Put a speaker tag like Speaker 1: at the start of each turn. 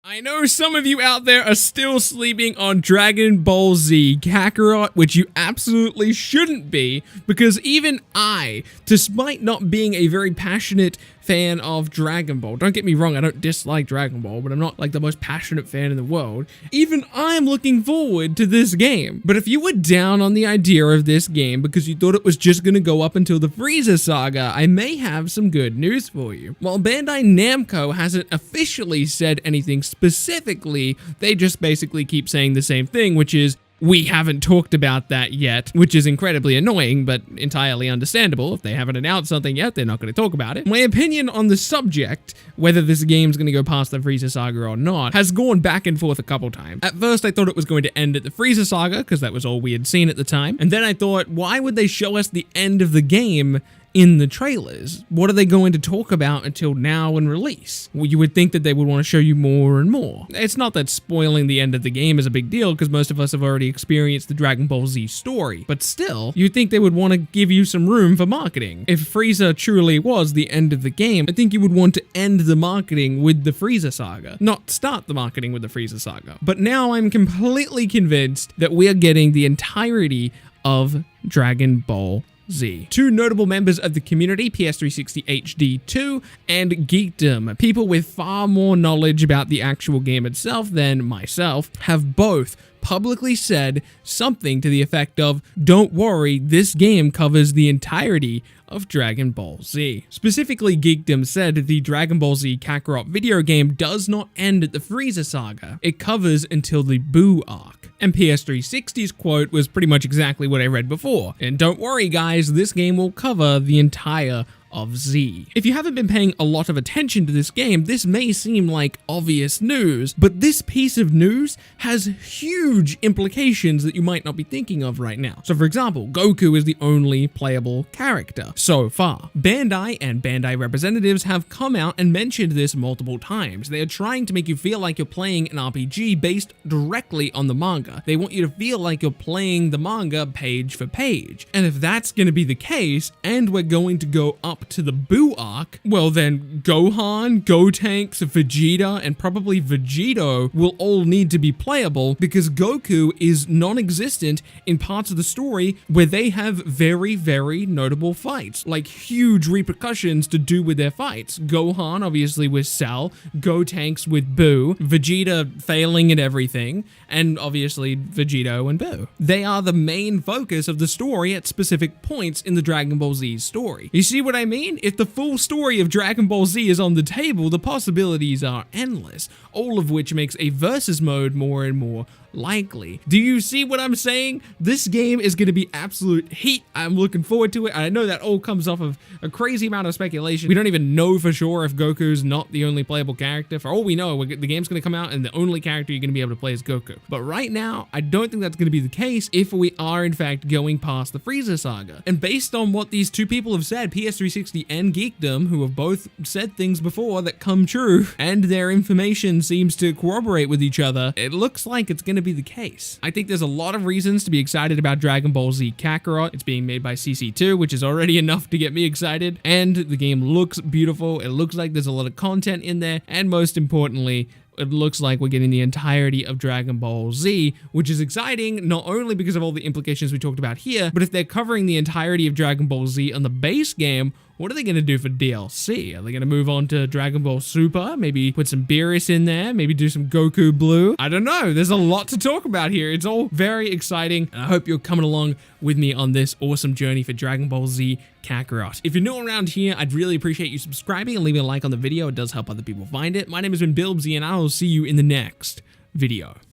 Speaker 1: I know some of you out there are still sleeping on Dragon Ball Z Kakarot, which you absolutely shouldn't be, because even I, despite not being a very passionate fan of Dragon Ball, don't get me wrong, I don't dislike Dragon Ball, but I'm not like the most passionate fan in the world, even I'm looking forward to this game. But if you were down on the idea of this game because you thought it was just going to go up until the Frieza saga, I may have some good news for you. While Bandai Namco hasn't officially said anything specifically, they just basically keep saying the same thing, which is, we haven't talked about that yet, which is incredibly annoying, but entirely understandable. If they haven't announced something yet, they're not going to talk about it. My opinion on the subject, whether this game's going to go past the Frieza saga or not, has gone back and forth a couple times. At first, I thought it was going to end at the Frieza saga, because that was all we had seen at the time. And then I thought, why would they show us the end of the game in the trailers? What are they going to talk about until now and release? Well, you would think that they would want to show you more and more. It's not that spoiling the end of the game is a big deal, because most of us have already experienced the Dragon Ball Z story, but still, you'd think they would want to give you some room for marketing. If Frieza truly was the end of the game, I think you would want to end the marketing with the Frieza saga, not start the marketing with the Frieza saga. But now I'm completely convinced that we are getting the entirety of Dragon Ball Z. Two notable members of the community, PS360 HD2 and Geekdom, people with far more knowledge about the actual game itself than myself, have both publicly said something to the effect of, don't worry, this game covers the entirety of Dragon Ball Z. Specifically, Geekdom said the Dragon Ball Z Kakarot video game does not end at the Frieza saga. It covers until the BUU arc. And PS360's quote was pretty much exactly what I read before. And don't worry guys, this game will cover the entire of Z. If you haven't been paying a lot of attention to this game, this may seem like obvious news, but this piece of news has huge implications that you might not be thinking of right now. So for example, Goku is the only playable character so far. Bandai and Bandai representatives have come out and mentioned this multiple times. They are trying to make you feel like you're playing an RPG based directly on the manga. They want you to feel like you're playing the manga page for page. And if that's going to be the case, and we're going to go up to the BUU arc, well then Gohan, Gotenks, Vegeta, and probably Vegito will all need to be playable, because Goku is non-existent in parts of the story where they have very, very notable fights, like huge repercussions to do with their fights. Gohan obviously with Cell, Gotenks with BUU, Vegeta failing at everything, and obviously Vegito and BUU. They are the main focus of the story at specific points in the Dragon Ball Z story. You see what I mean? If the full story of Dragon Ball Z is on the table, the possibilities are endless, all of which makes a versus mode more and more likely. Do you see what I'm saying? This game is going to be absolute heat. I'm looking forward to it. I know that all comes off of a crazy amount of speculation. We don't even know for sure if Goku's not the only playable character. For all we know, the game's going to come out and the only character you're going to be able to play is Goku. But right now, I don't think that's going to be the case if we are in fact going past the Frieza saga. And based on what these two people have said, PS360 and Geekdom, who have both said things before that come true, and their information seems to corroborate with each other, it looks like it's going to be the case. I think there's a lot of reasons to be excited about Dragon Ball Z Kakarot. It's being made by CC2, which is already enough to get me excited, and the game looks beautiful. It looks like there's a lot of content in there, and most importantly, it looks like we're getting the entirety of Dragon Ball Z, which is exciting, not only because of all the implications we talked about here, but if they're covering the entirety of Dragon Ball Z on the base game, what are they going to do for DLC? Are they going to move on to Dragon Ball Super? Maybe put some Beerus in there? Maybe do some Goku Blue? I don't know. There's a lot to talk about here. It's all very exciting, and I hope you're coming along with me on this awesome journey for Dragon Ball Z Kakarot. If you're new around here, I'd really appreciate you subscribing and leaving a like on the video. It does help other people find it. My name has been BUU Z, and I will see you in the next video.